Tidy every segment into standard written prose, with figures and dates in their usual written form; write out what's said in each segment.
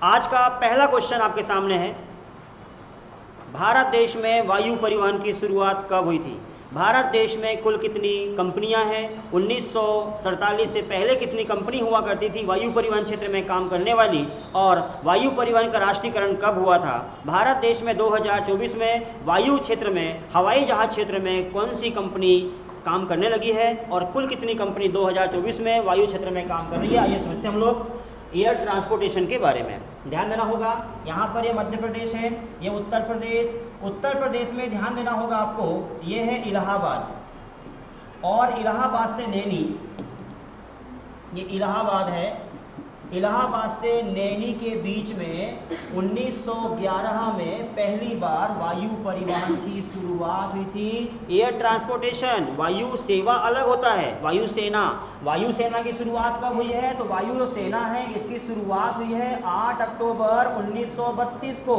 आज का पहला क्वेश्चन आपके सामने है, भारत देश में वायु परिवहन की शुरुआत कब हुई थी? भारत देश में कुल कितनी कंपनियां हैं? 1947 से पहले कितनी कंपनी हुआ करती थी वायु परिवहन क्षेत्र में काम करने वाली? और वायु परिवहन का राष्ट्रीयकरण कब हुआ था? भारत देश में 2024 में वायु क्षेत्र में, हवाई जहाज क्षेत्र में कौन सी कंपनी काम करने लगी है और कुल कितनी कंपनी 2024 में वायु क्षेत्र में काम कर रही है? आइए समझते हैं हम लोग एयर ट्रांसपोर्टेशन के बारे में। ध्यान देना होगा, यहाँ पर ये मध्य प्रदेश है, ये उत्तर प्रदेश। उत्तर प्रदेश में ध्यान देना होगा आपको, ये है इलाहाबाद और इलाहाबाद से नैनी, ये इलाहाबाद है। इलाहाबाद से नैनी के बीच में 1911 में पहली बार वायु परिवहन की शुरुआत हुई थी। एयर ट्रांसपोर्टेशन, वायु सेवा अलग होता है, वायुसेना। वायुसेना की शुरुआत कब हुई है? तो वायु सेना है, इसकी शुरुआत हुई है 8 अक्टूबर 1932 को।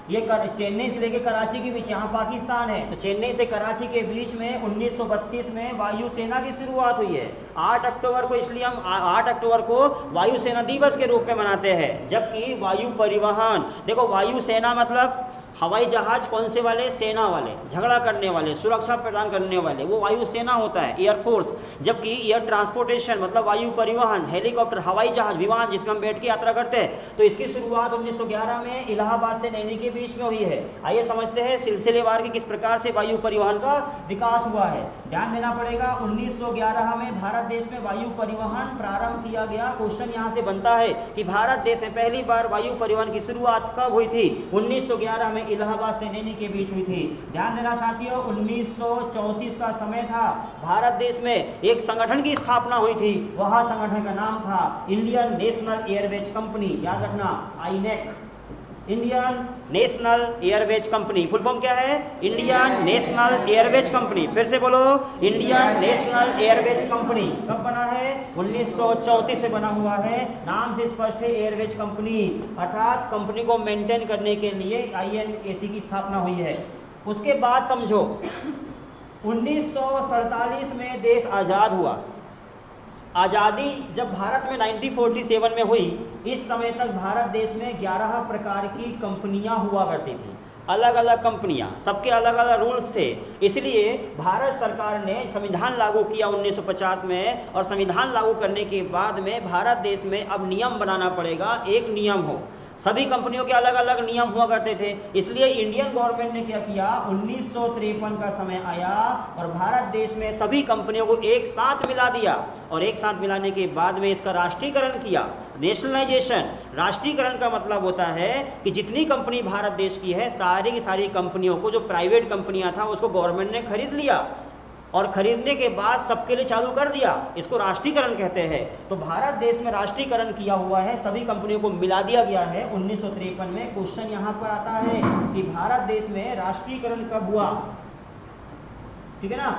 ये चेन्नई से लेकर कराची के बीच, यहाँ पाकिस्तान है, तो चेन्नई से कराची के बीच में 1932 में वायुसेना की शुरुआत हुई है 8 अक्टूबर को। इसलिए हम 8 अक्टूबर को वायुसेना दिवस के रूप में मनाते हैं। जबकि वायु परिवहन, देखो वायुसेना मतलब हवाई जहाज कौन से वाले? सेना वाले, झगड़ा करने वाले, सुरक्षा प्रदान करने वाले, वो वायुसेना होता है, एयरफोर्स। जबकि एयर ट्रांसपोर्टेशन मतलब वायु परिवहन, हेलीकॉप्टर, हवाई जहाज, विमान जिसमें हम बैठ के यात्रा करते हैं, तो इसकी शुरुआत 1911 में इलाहाबाद से नैनी के बीच में हुई है। आइए समझते हैं सिलसिलेवार की किस प्रकार से वायु परिवहन का विकास हुआ है। ध्यान देना पड़ेगा, 1911 में भारत देश में वायु परिवहन प्रारंभ किया गया। क्वेश्चन यहाँ से बनता है कि भारत देश में पहली बार वायु परिवहन की शुरुआत कब हुई थी? 1911 में इलाहाबाद से नैनी के बीच हुई थी। ध्यान देना साथियों, 1934 का समय था। भारत देश में एक संगठन की स्थापना हुई थी, वह संगठन का नाम था इंडियन नेशनल एयरवेज कंपनी। याद रखना, INAC, Indian National Airways Company. Full form क्या है? Indian National Airways Company. फिर से बोलो, इंडियन नेशनल एयरवेज कंपनी। कब बना है? 1934 से बना हुआ है। नाम से स्पष्ट है, एयरवेज कंपनी, अर्थात कंपनी को मेंटेन करने के लिए INAC की स्थापना हुई है। उसके बाद समझो, 1947 में देश आजाद हुआ। आज़ादी जब भारत में 1947 में हुई, इस समय तक भारत देश में 11 प्रकार की कंपनियां हुआ करती थी, अलग अलग कंपनियां, सबके अलग अलग रूल्स थे। इसलिए भारत सरकार ने संविधान लागू किया 1950 में, और संविधान लागू करने के बाद में भारत देश में अब नियम बनाना पड़ेगा, एक नियम हो। सभी कंपनियों के अलग अलग नियम हुआ करते थे। इसलिए इंडियन गवर्नमेंट ने क्या किया, 1953 का समय आया और भारत देश में सभी कंपनियों को एक साथ मिला दिया, और एक साथ मिलाने के बाद में इसका राष्ट्रीयकरण किया, नेशनलाइजेशन। राष्ट्रीयकरण का मतलब होता है कि जितनी कंपनी भारत देश की है, सारी की सारी कंपनियों को, जो प्राइवेट कंपनियां था उसको गवर्नमेंट ने खरीद लिया, और खरीदने के बाद सबके लिए चालू कर दिया। इसको राष्ट्रीयकरण कहते हैं। तो भारत देश में राष्ट्रीयकरण किया हुआ है, सभी कंपनियों को मिला दिया गया है 1953 में। क्वेश्चन यहाँ पर आता है कि भारत देश में राष्ट्रीयकरण कब हुआ? ठीक है ना,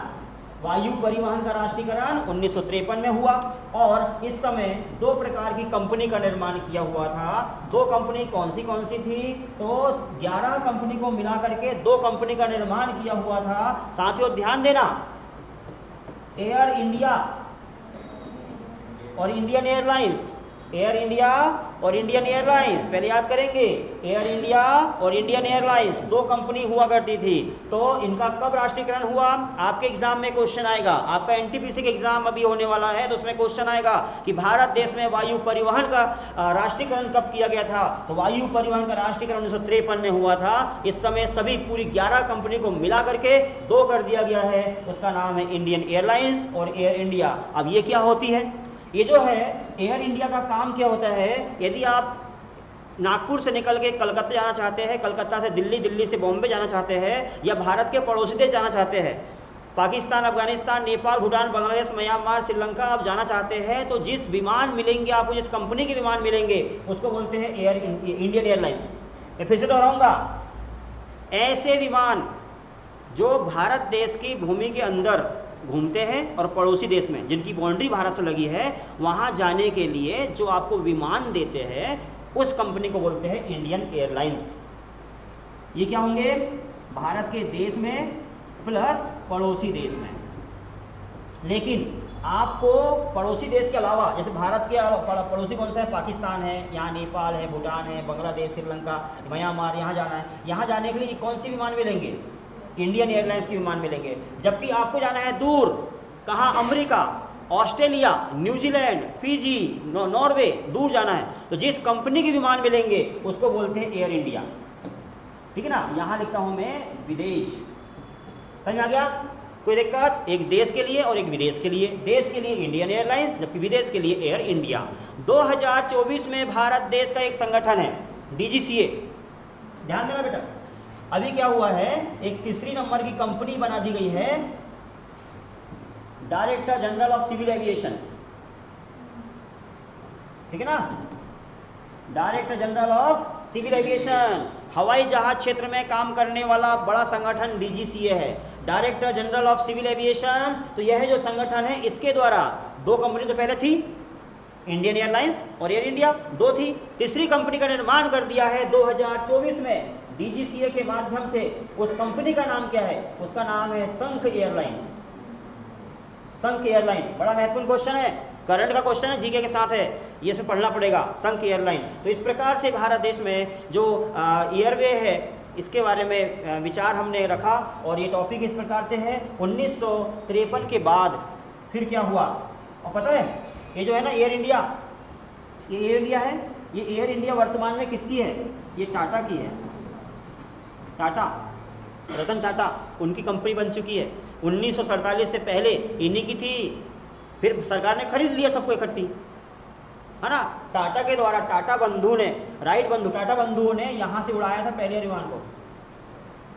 वायु परिवहन का राष्ट्रीयकरण 1953 में हुआ, और इस समय 2 प्रकार की कंपनी का निर्माण किया हुआ था। 2 कंपनी कौन सी थी? तो 11 कंपनी को मिला करके 2 कंपनी का निर्माण किया हुआ था। साथियों ध्यान देना, एयर इंडिया और इंडियन एयरलाइंस, एयर इंडिया और इंडियन एयरलाइंस, पहले याद करेंगे, एयर इंडिया और इंडियन एयरलाइंस 2 कंपनी हुआ करती थी। तो इनका कब राष्ट्रीयकरण हुआ? आपके एग्जाम में क्वेश्चन आएगा, आपका NTPC के एग्जाम अभी होने वाला है, तो उसमें क्वेश्चन आएगा कि भारत देश में वायु परिवहन का राष्ट्रीयकरण कब किया गया था? तो वायु परिवहन का राष्ट्रीयकरण 1953 में हुआ था। इस समय सभी पूरी 11 कंपनी को मिला करके 2 कर दिया गया है, उसका नाम है इंडियन एयरलाइंस और एयर इंडिया। अब ये क्या होती है? ये जो है एयर इंडिया का काम क्या होता है, यदि आप नागपुर से निकल के कलकत्ता जाना चाहते हैं, कलकत्ता से दिल्ली, दिल्ली से बॉम्बे जाना चाहते हैं, या भारत के पड़ोसी देश जाना चाहते हैं, पाकिस्तान, अफगानिस्तान, नेपाल, भूटान, बांग्लादेश, म्यांमार, श्रीलंका आप जाना चाहते हैं, तो जिस विमान मिलेंगे आपको, जिस कंपनी के विमान मिलेंगे, उसको बोलते हैं इंडियन एयरलाइंस। मैं फिर से दोहराऊंगा, ऐसे विमान जो भारत देश की भूमि के अंदर घूमते हैं और पड़ोसी देश में जिनकी बाउंड्री भारत से लगी है, वहां जाने के लिए जो आपको विमान देते हैं, उस कंपनी को बोलते हैं इंडियन एयरलाइंस। ये क्या होंगे? भारत के देश में प्लस पड़ोसी देश में। लेकिन आपको पड़ोसी देश के अलावा, जैसे भारत के पड़ोसी कौन सा है, पाकिस्तान है, यहाँ नेपाल है, भूटान है, बांग्लादेश, श्रीलंका, म्यांमार, यहाँ जाना है, यहाँ जाने के लिए कौन सी विमान मिलेंगे, इंडियन एयरलाइंस की विमान मिलेंगे। जबकि आपको जाना है दूर, कहाँ, America, Australia, New Zealand, Fiji, Norway, दूर जाना है, तो जिस कंपनी के विमान मिलेंगे उसको बोलते हैं एयर इंडिया। ठीक है ना, यहाँ लिखता हूँ मैं विदेश। समझ आ गया, कोई दिक्कत? एक देश के लिए और एक विदेश के लिए। देश के लिए इंडियन एयरलाइंस, जबकि विदेश के लिए एयर इंडिया। 2024 में भारत देश का एक संगठन है DGCA, ध्यान देना बेटा। अभी क्या हुआ है, एक तीसरी नंबर की कंपनी बना दी गई है, director general of civil aviation. ठीक है ना, director general of civil aviation, हवाई जहाज क्षेत्र में काम करने वाला बड़ा संगठन DGCA है, director general of civil aviation. तो यह जो संगठन है, इसके द्वारा दो कंपनी तो पहले थी, इंडियन एयरलाइंस और एयर इंडिया, दो थी, तीसरी कंपनी का निर्माण कर दिया है 2024 में DGCA के माध्यम से। उस कंपनी का नाम क्या है, उसका नाम है संख एयरलाइन। संख एयरलाइन बड़ा महत्वपूर्ण क्वेश्चन है, करंट का क्वेश्चन है, जीके के साथ है, ये सब पढ़ना पड़ेगा, संख एयरलाइन। तो इस प्रकार से भारत देश में जो एयरवे है, इसके बारे में विचार हमने रखा, और ये टॉपिक इस प्रकार से है। 1953 के बाद फिर क्या हुआ, और पता है, ये जो है ना एयर इंडिया, ये एयर इंडिया है, ये एयर इंडिया वर्तमान में किसकी है, ये टाटा की है। टाटा, रतन टाटा, उनकी कंपनी बन चुकी है। 1947 से पहले इन्हीं की थी, फिर सरकार ने खरीद लिया सबको इकट्ठी, है ना। टाटा के द्वारा, टाटा बंधु ने, राइट बंधु, टाटा बंधुओं ने यहाँ से उड़ाया था पहले विमान को।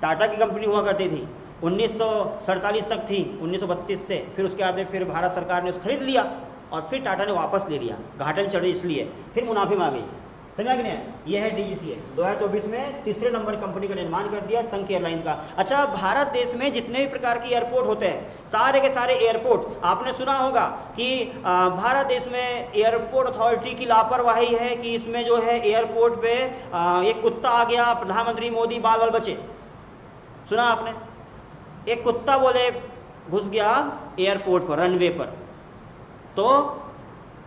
टाटा की कंपनी हुआ करती थी, 1947 तक थी, 1932 से, फिर उसके बाद में फिर भारत सरकार ने उसको खरीद लिया, और फिर टाटा ने वापस ले लिया, घाटे में चढ़ रही इसलिए, फिर मुनाफे में आ गई। समझा कि नहीं? ये है DGCA। 2024 में तीसरे नंबर कंपनी का निर्माण कर दिया, संख एयरलाइन का। अच्छा, भारत देश में जितने भी प्रकार के एयरपोर्ट होते हैं, सारे के सारे एयरपोर्ट, आपने सुना होगा कि भारत देश में एयरपोर्ट अथॉरिटी की लापरवाही है कि इसमें जो है एयरपोर्ट पे एक कुत्ता आ गया, प्रधानमंत्री मोदी बाल बाल बचे। सुना आपने? एक कुत्ता बोले घुस गया एयरपोर्ट पर, रनवे पर, तो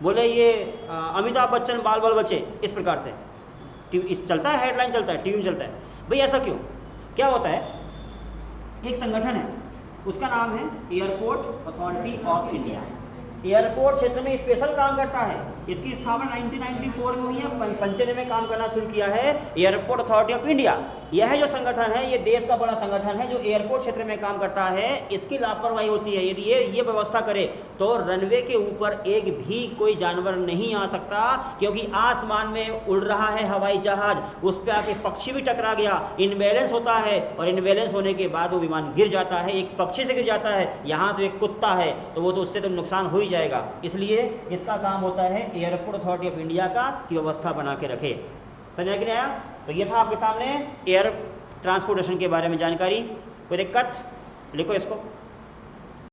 बोले ये अमिताभ बच्चन बाल बाल बचे, इस प्रकार से इस चलता है, हेडलाइन चलता है, टीवी में चलता है। भाई ऐसा क्यों? क्या होता है, एक संगठन है, उसका नाम है airport authority of India. Airport क्षेत्र में स्पेशल काम करता है। इसकी स्थापना 1994 में हुई है, 95 में काम करना शुरू किया है एयरपोर्ट अथॉरिटी ऑफ इंडिया। यह जो संगठन है, ये देश का बड़ा संगठन है जो एयरपोर्ट क्षेत्र में काम करता है। इसकी लापरवाही होती है, यदि ये व्यवस्था करे तो रनवे के ऊपर एक भी कोई जानवर नहीं आ सकता, क्योंकि आसमान में उड़ रहा है हवाई जहाज, उस पर आके पक्षी भी टकरा गया, इनबैलेंस होता है, और इनबैलेंस होने के बाद वो विमान गिर जाता है, एक पक्षी से गिर जाता है, यहाँ तो एक कुत्ता है, तो वो तो उससे तो नुकसान हो ही जाएगा। इसलिए इसका काम होता है एयरपोर्ट अथॉरिटी ऑफ इंडिया का की व्यवस्था बना के रखे। समझ कि नहीं आया? तो ये था आपके सामने एयर ट्रांसपोर्टेशन के बारे में जानकारी। कोई दिक्कत? लिखो इसको।